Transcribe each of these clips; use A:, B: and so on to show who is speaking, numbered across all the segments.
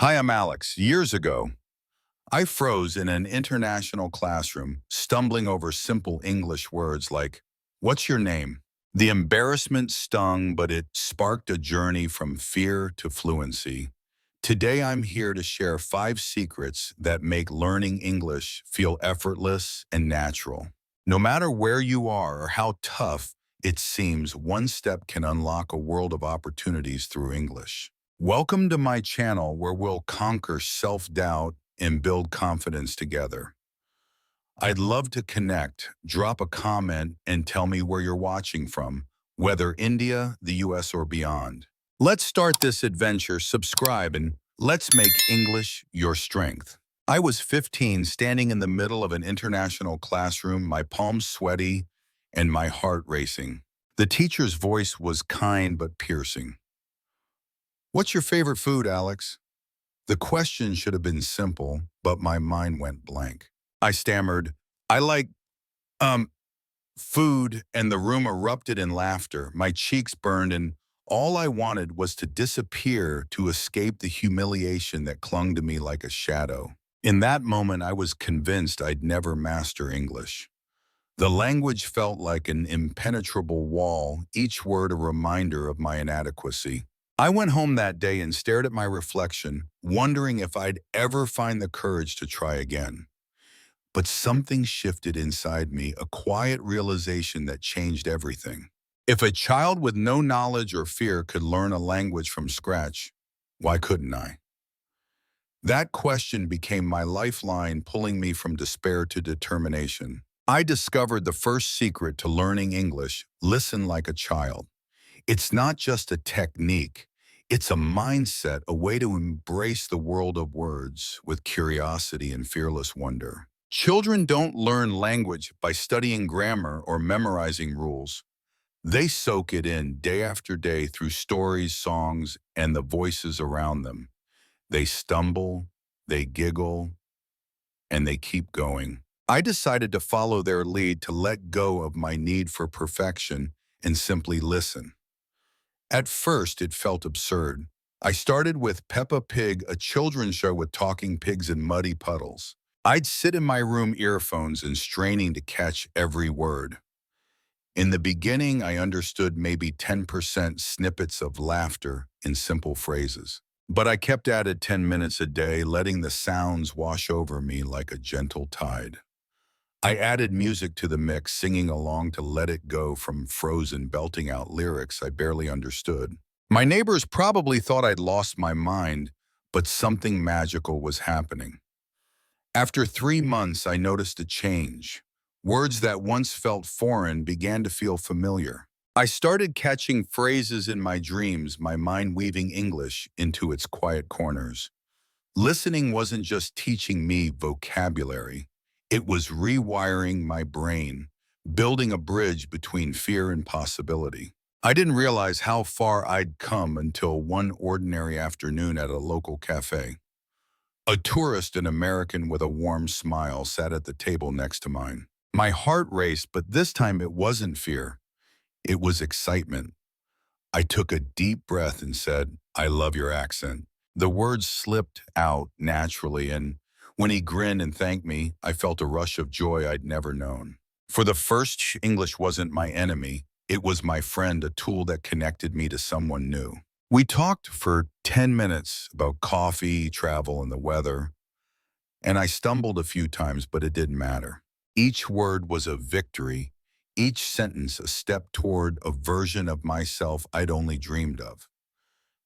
A: Hi, I'm Alex. Years ago, I froze in an international classroom, stumbling over simple English words like, "What's your name?" The embarrassment stung, but it sparked a journey from fear to fluency. Today, I'm here to share 5 secrets that make learning English feel effortless and natural. No matter where you are or how tough it seems, one step can unlock a world of opportunities through English. Welcome to my channel where we'll conquer self-doubt and build confidence together. I'd love to connect. Drop a comment and tell me where you're watching from, whether India, the US, or beyond. Let's start this adventure. Subscribe and let's make English your strength. I was 15, standing in the middle of an international classroom, my palms sweaty and my heart racing. The teacher's voice was kind but piercing. "What's your favorite food, Alex?" The question should have been simple, but my mind went blank. I stammered, "I like, um, food," and the room erupted in laughter. My cheeks burned, and all I wanted was to disappear to escape the humiliation that clung to me like a shadow. In that moment, I was convinced I'd never master English. The language felt like an impenetrable wall, each word a reminder of my inadequacy. I went home that day and stared at my reflection, wondering if I'd ever find the courage to try again. But something shifted inside me, a quiet realization that changed everything. If a child with no knowledge or fear could learn a language from scratch, why couldn't I? That question became my lifeline, pulling me from despair to determination. I discovered the first secret to learning English: listen like a child. It's not just a technique, it's a mindset, a way to embrace the world of words with curiosity and fearless wonder. Children don't learn language by studying grammar or memorizing rules. They soak it in day after day through stories, songs, and the voices around them. They stumble, they giggle, and they keep going. I decided to follow their lead, to let go of my need for perfection and simply listen. At first, it felt absurd. I started with Peppa Pig, a children's show with talking pigs and muddy puddles. I'd sit in my room, earphones and straining to catch every word. In the beginning, I understood maybe 10% snippets of laughter in simple phrases. But I kept at it 10 minutes a day, letting the sounds wash over me like a gentle tide. I added music to the mix, singing along to Let It Go from Frozen, belting out lyrics I barely understood. My neighbors probably thought I'd lost my mind, but something magical was happening. After 3 months, I noticed a change. Words that once felt foreign began to feel familiar. I started catching phrases in my dreams, my mind weaving English into its quiet corners. Listening wasn't just teaching me vocabulary, it was rewiring my brain, building a bridge between fear and possibility. I didn't realize how far I'd come until one ordinary afternoon at a local cafe. A tourist, an American with a warm smile, sat at the table next to mine. My heart raced, but this time it wasn't fear. It was excitement. I took a deep breath and said, "I love your accent." The words slipped out naturally, and when he grinned and thanked me, I felt a rush of joy I'd never known. For the first, English wasn't my enemy. It was my friend, a tool that connected me to someone new. We talked for 10 minutes about coffee, travel, and the weather, and I stumbled a few times, but it didn't matter. Each word was a victory, each sentence a step toward a version of myself I'd only dreamed of.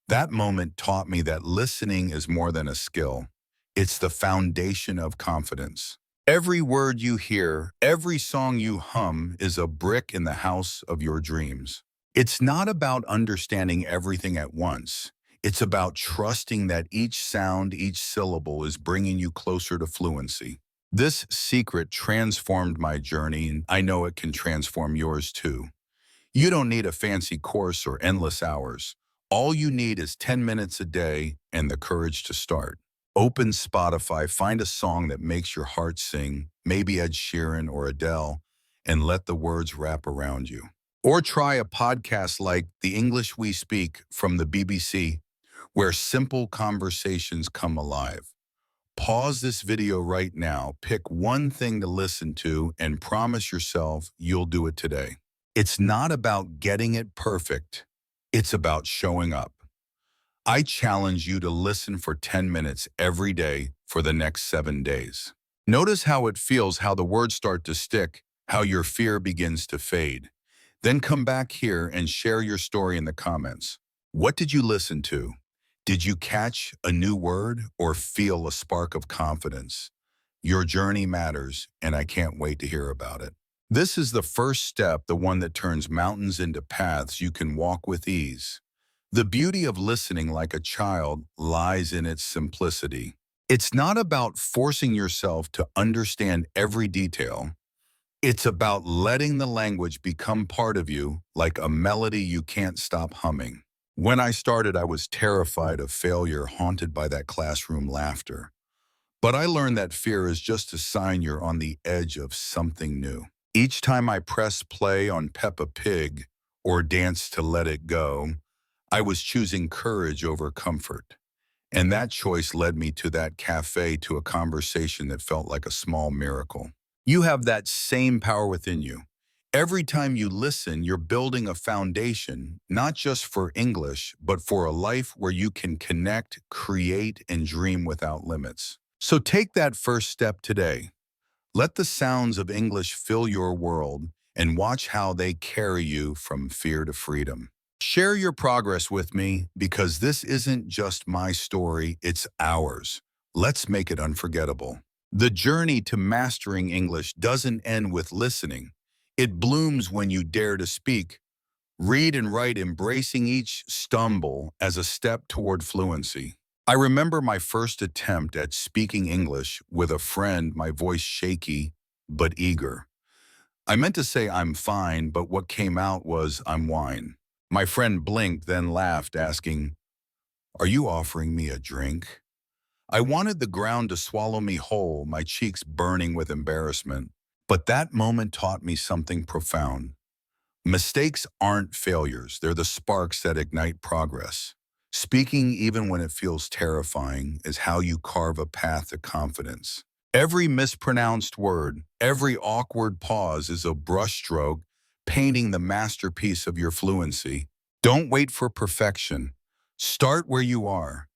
A: That moment taught me that listening is more than a skill. It's the foundation of confidence. Every word you hear, every song you hum is a brick in the house of your dreams. It's not about understanding everything at once. It's about trusting that each sound, each syllable is bringing you closer to fluency. This secret transformed my journey, and I know it can transform yours too. You don't need a fancy course or endless hours. All you need is 10 minutes a day and the courage to start. Open Spotify, find a song that makes your heart sing, maybe Ed Sheeran or Adele, and let the words wrap around you. Or try a podcast like The English We Speak from the BBC, where simple conversations come alive. Pause this video right now, pick one thing to listen to, and promise yourself you'll do it today. It's not about getting it perfect. It's about showing up. I challenge you to listen for 10 minutes every day for the next 7 days. Notice how it feels, how the words start to stick, how your fear begins to fade. Then come back here and share your story in the comments. What did you listen to? Did you catch a new word or feel a spark of confidence? Your journey matters, and I can't wait to hear about it. This is the first step, the one that turns mountains into paths you can walk with ease. The beauty of listening like a child lies in its simplicity. It's not about forcing yourself to understand every detail. It's about letting the language become part of you, like a melody you can't stop humming. When I started, I was terrified of failure, haunted by that classroom laughter. But I learned that fear is just a sign you're on the edge of something new. Each time I pressed play on Peppa Pig or danced to Let It Go, I was choosing courage over comfort. And that choice led me to that cafe, to a conversation that felt like a small miracle. You have that same power within you. Every time you listen, you're building a foundation, not just for English, but for a life where you can connect, create, and dream without limits. So take that first step today. Let the sounds of English fill your world and watch how they carry you from fear to freedom. Share your progress with me, because this isn't just my story, it's ours. Let's make it unforgettable. The journey to mastering English doesn't end with listening. It blooms when you dare to speak, read and write, embracing each stumble as a step toward fluency. I remember my first attempt at speaking English with a friend, my voice shaky but eager. I meant to say I'm fine, but what came out was I'm wine. My friend blinked, then laughed, asking, "Are you offering me a drink?" I wanted the ground to swallow me whole, my cheeks burning with embarrassment. But that moment taught me something profound. Mistakes aren't failures, they're the sparks that ignite progress. Speaking, even when it feels terrifying, is how you carve a path to confidence. Every mispronounced word, every awkward pause is a brushstroke painting the masterpiece of your fluency. Don't wait for perfection. Start where you are.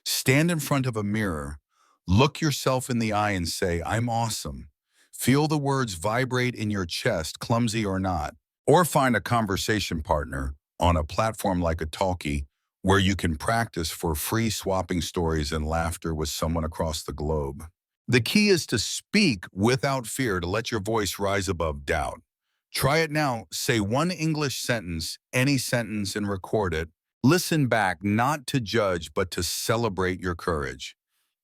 A: Stand in front of a mirror. Look yourself in the eye and say, "I'm awesome." Feel the words vibrate in your chest, clumsy or not. Or find a conversation partner on a platform like Italki, where you can practice for free, swapping stories and laughter with someone across the globe. The key is to speak without fear, to let your voice rise above doubt. Try it now. Say one English sentence, any sentence, and record it. Listen back, not to judge, but to celebrate your courage.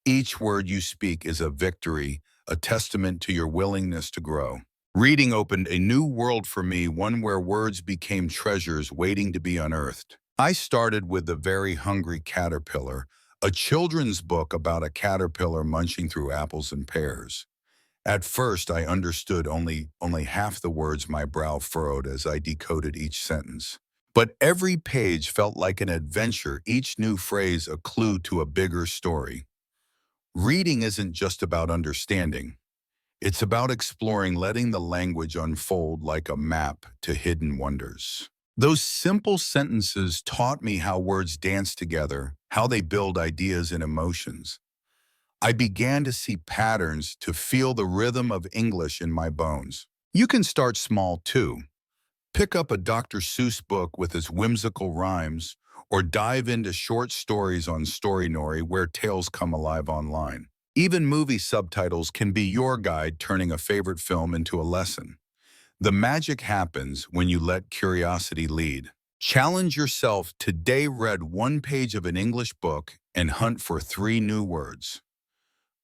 A: Each word you speak is a victory, a testament to your willingness to grow. Reading opened a new world for me, one where words became treasures waiting to be unearthed. I started with The Very Hungry Caterpillar, a children's book about a caterpillar munching through apples and pears. At first, I understood only half the words. My brow furrowed as I decoded each sentence. But every page felt like an adventure, each new phrase a clue to a bigger story. Reading isn't just about understanding. It's about exploring, letting the language unfold like a map to hidden wonders. Those simple sentences taught me how words dance together, how they build ideas and emotions. I began to see patterns, to feel the rhythm of English in my bones. You can start small too. Pick up a Dr. Seuss book with its whimsical rhymes, or dive into short stories on Storynory, where tales come alive online. Even movie subtitles can be your guide, turning a favorite film into a lesson. The magic happens when you let curiosity lead. Challenge yourself today. Read one page of an English book and hunt for 3 new words.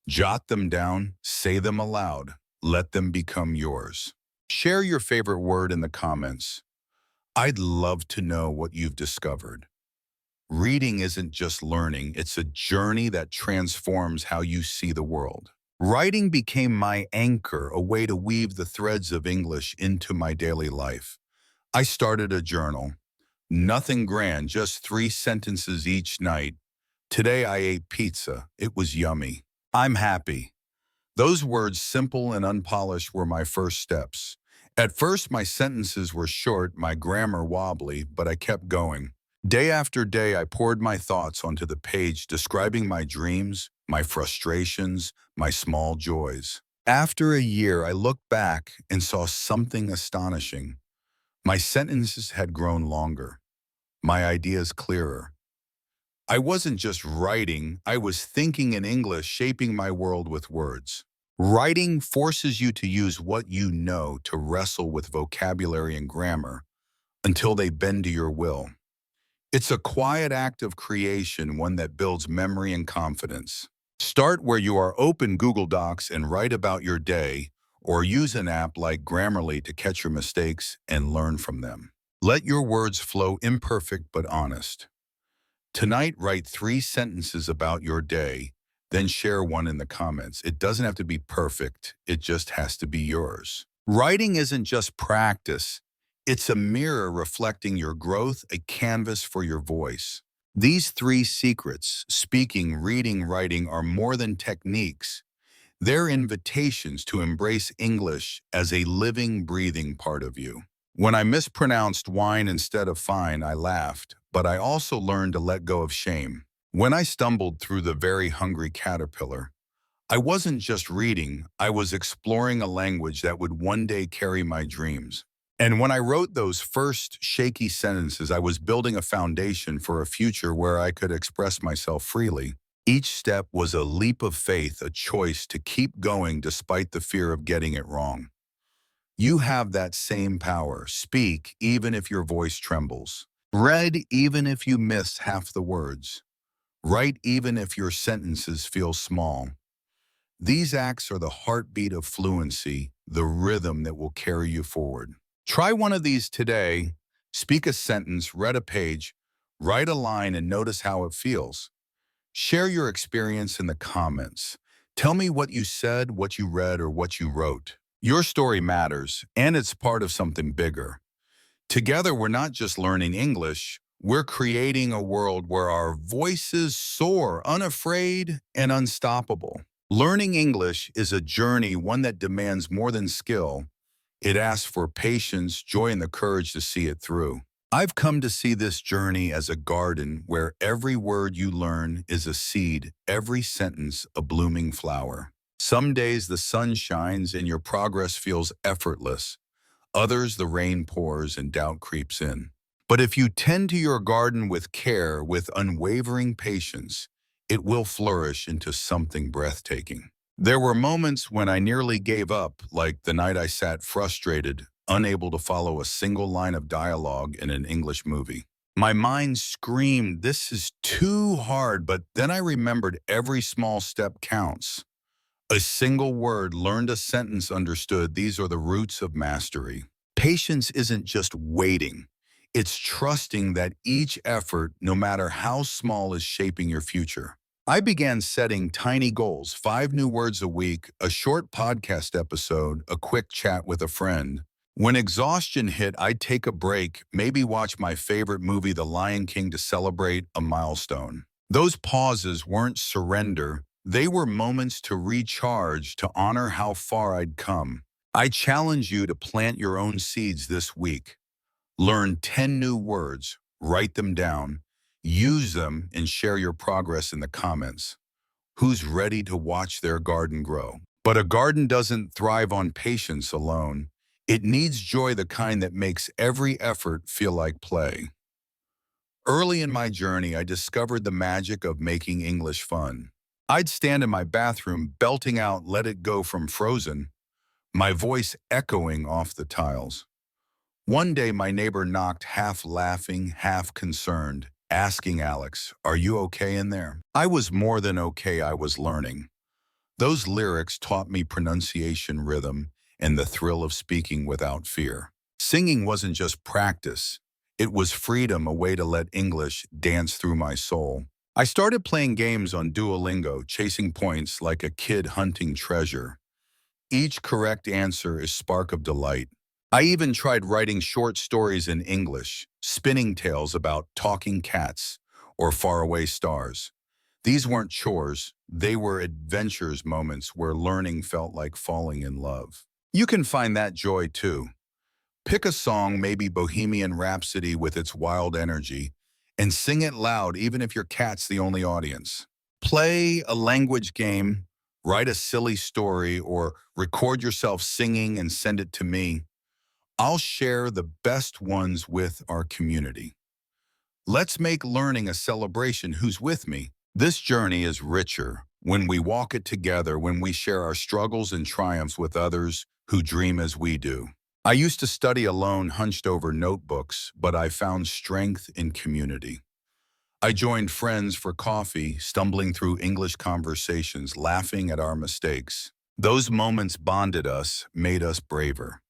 A: Jot them down, say them aloud, let them become yours. Share your favorite word in the comments. I'd love to know what you've discovered. Reading isn't just learning, it's a journey that transforms how you see the world. Writing became my anchor, a way to weave the threads of English into my daily life. I started a journal. Nothing grand, just 3 sentences each night. Today I ate pizza. It was yummy. I'm happy. Those words, simple and unpolished, were my first steps. At first, my sentences were short, my grammar wobbly, but I kept going. Day after day, I poured my thoughts onto the page, describing my dreams, my frustrations, my small joys. After a year, I looked back and saw something astonishing. My sentences had grown longer, my ideas clearer. I wasn't just writing, I was thinking in English, shaping my world with words. Writing forces you to use what you know to wrestle with vocabulary and grammar until they bend to your will. It's a quiet act of creation, one that builds memory and confidence. Start where you are. Open Google Docs and write about your day, or use an app like Grammarly to catch your mistakes and learn from them. Let your words flow, imperfect but honest. Tonight, write 3 sentences about your day, then share one in the comments. It doesn't have to be perfect, it just has to be yours. Writing isn't just practice, it's a mirror reflecting your growth, a canvas for your voice. These 3 secrets, speaking, reading, writing, are more than techniques. They're invitations to embrace English as a living, breathing part of you. When I mispronounced wine instead of fine, I laughed, but I also learned to let go of shame. When I stumbled through The Very Hungry Caterpillar, I wasn't just reading, I was exploring a language that would one day carry my dreams. And when I wrote those first shaky sentences, I was building a foundation for a future where I could express myself freely. Each step was a leap of faith, a choice to keep going despite the fear of getting it wrong. You have that same power. Speak even if your voice trembles. Read even if you miss half the words. Write even if your sentences feel small. These acts are the heartbeat of fluency, the rhythm that will carry you forward. Try one of these today. Speak a sentence, read a page, write a line, and notice how it feels. Share your experience in the comments. Tell me what you said, what you read, or what you wrote. Your story matters, and it's part of something bigger. Together, we're not just learning English, we're creating a world where our voices soar, unafraid and unstoppable. Learning English is a journey, one that demands more than skill. It asks for patience, joy, and the courage to see it through. I've come to see this journey as a garden where every word you learn is a seed, every sentence a blooming flower. Some days the sun shines and your progress feels effortless. Others, the rain pours and doubt creeps in. But if you tend to your garden with care, with unwavering patience, it will flourish into something breathtaking. There were moments when I nearly gave up, like the night I sat frustrated, unable to follow a single line of dialogue in an English movie. My mind screamed, "This is too hard," but then I remembered every small step counts. A single word, learned a sentence, understood. These are the roots of mastery. Patience isn't just waiting. It's trusting that each effort, no matter how small, is shaping your future. I began setting tiny goals, 5 new words a week, a short podcast episode, a quick chat with a friend. When exhaustion hit, I'd take a break, maybe watch my favorite movie, The Lion King, to celebrate a milestone. Those pauses weren't surrender. They were moments to recharge, to honor how far I'd come. I challenge you to plant your own seeds this week. Learn 10 new words, write them down, use them, and share your progress in the comments. Who's ready to watch their garden grow? But a garden doesn't thrive on patience alone. It needs joy, the kind that makes every effort feel like play. Early in my journey, I discovered the magic of making English fun. I'd stand in my bathroom belting out "Let It Go" from Frozen, my voice echoing off the tiles. One day, my neighbor knocked, half laughing, half concerned, asking Alex, "Are you okay in there?" I was more than okay, I was learning. Those lyrics taught me pronunciation, rhythm, and the thrill of speaking without fear. Singing wasn't just practice. It was freedom, a way to let English dance through my soul. I started playing games on Duolingo, chasing points like a kid hunting treasure. Each correct answer is spark of delight. I even tried writing short stories in English, spinning tales about talking cats or faraway stars. These weren't chores, they were adventures moments where learning felt like falling in love. You can find that joy too. Pick a song, maybe Bohemian Rhapsody with its wild energy, and sing it loud even if your cat's the only audience. Play a language game, write a silly story, or record yourself singing and send it to me. I'll share the best ones with our community. Let's make learning a celebration. Who's with me? This journey is richer when we walk it together, when we share our struggles and triumphs with others who dream as we do. I used to study alone, hunched over notebooks, but I found strength in community. I joined friends for coffee, stumbling through English conversations, laughing at our mistakes. Those moments bonded us, made us braver.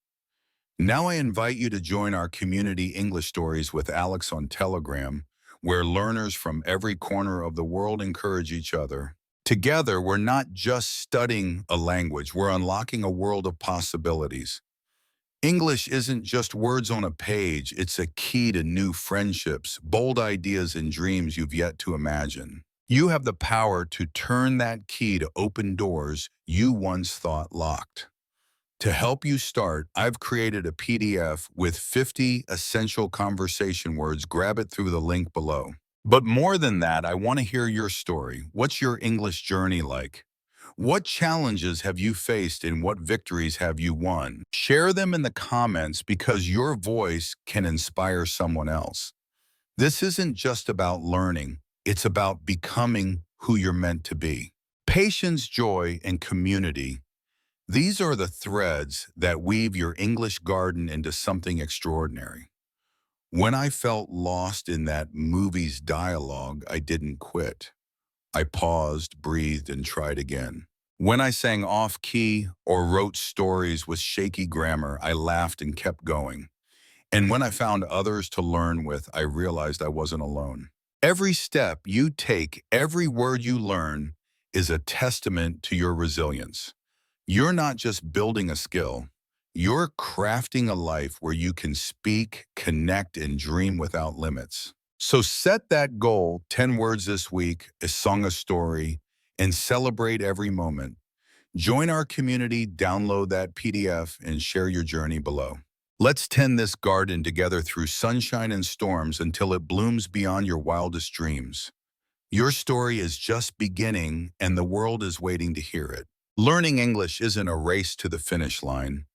A: Now I invite you to join our community English Stories with Alex on Telegram, where learners from every corner of the world encourage each other. Together, we're not just studying a language, we're unlocking a world of possibilities. English isn't just words on a page, it's a key to new friendships, bold ideas, and dreams you've yet to imagine. You have the power to turn that key to open doors you once thought locked. To help you start, I've created a PDF with 50 essential conversation words. Grab it through the link below. But more than that, I want to hear your story. What's your English journey like? What challenges have you faced and what victories have you won? Share them in the comments because your voice can inspire someone else. This isn't just about learning, it's about becoming who you're meant to be. Patience, joy, and community. These are the threads that weave your English garden into something extraordinary. When I felt lost in that movie's dialogue, I didn't quit. I paused, breathed, and tried again. When I sang off-key or wrote stories with shaky grammar, I laughed and kept going. And when I found others to learn with, I realized I wasn't alone. Every step you take, every word you learn, is a testament to your resilience. You're not just building a skill, you're crafting a life where you can speak, connect, and dream without limits. So set that goal, 10 words this week, a song, a story, and celebrate every moment. Join our community, download that PDF, and share your journey below. Let's tend this garden together through sunshine and storms until it blooms beyond your wildest dreams. Your story is just beginning, and the world is waiting to hear it. Learning English isn't a race to the finish line.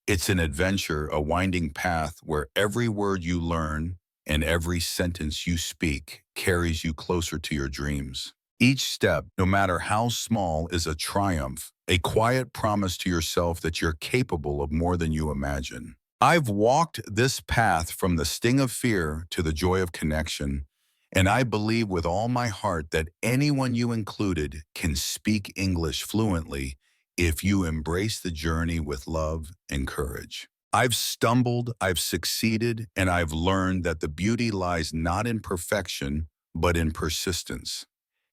A: It's an adventure, a winding path where every word you learn and every sentence you speak carries you closer to your dreams. Each step, no matter how small, is a triumph, a quiet promise to yourself that you're capable of more than you imagine. I've walked this path from the sting of fear to the joy of connection, and I believe with all my heart that anyone, you included, can speak English fluently if you embrace the journey with love and courage. I've stumbled, I've succeeded, and I've learned that the beauty lies not in perfection, but in persistence.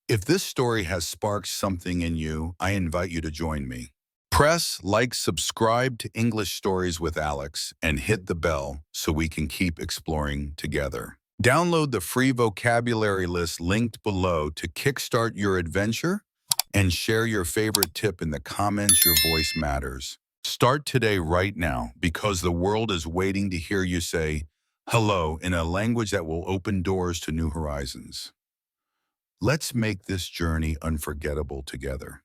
A: If this story has sparked something in you, I invite you to join me. Press like, subscribe to English Stories with Alex, and hit the bell so we can keep exploring together. Download the free vocabulary list linked below to kickstart your adventure and share your favorite tip in the comments. Your voice matters. Start today right now because the world is waiting to hear you say hello in a language that will open doors to new horizons. Let's make this journey unforgettable together.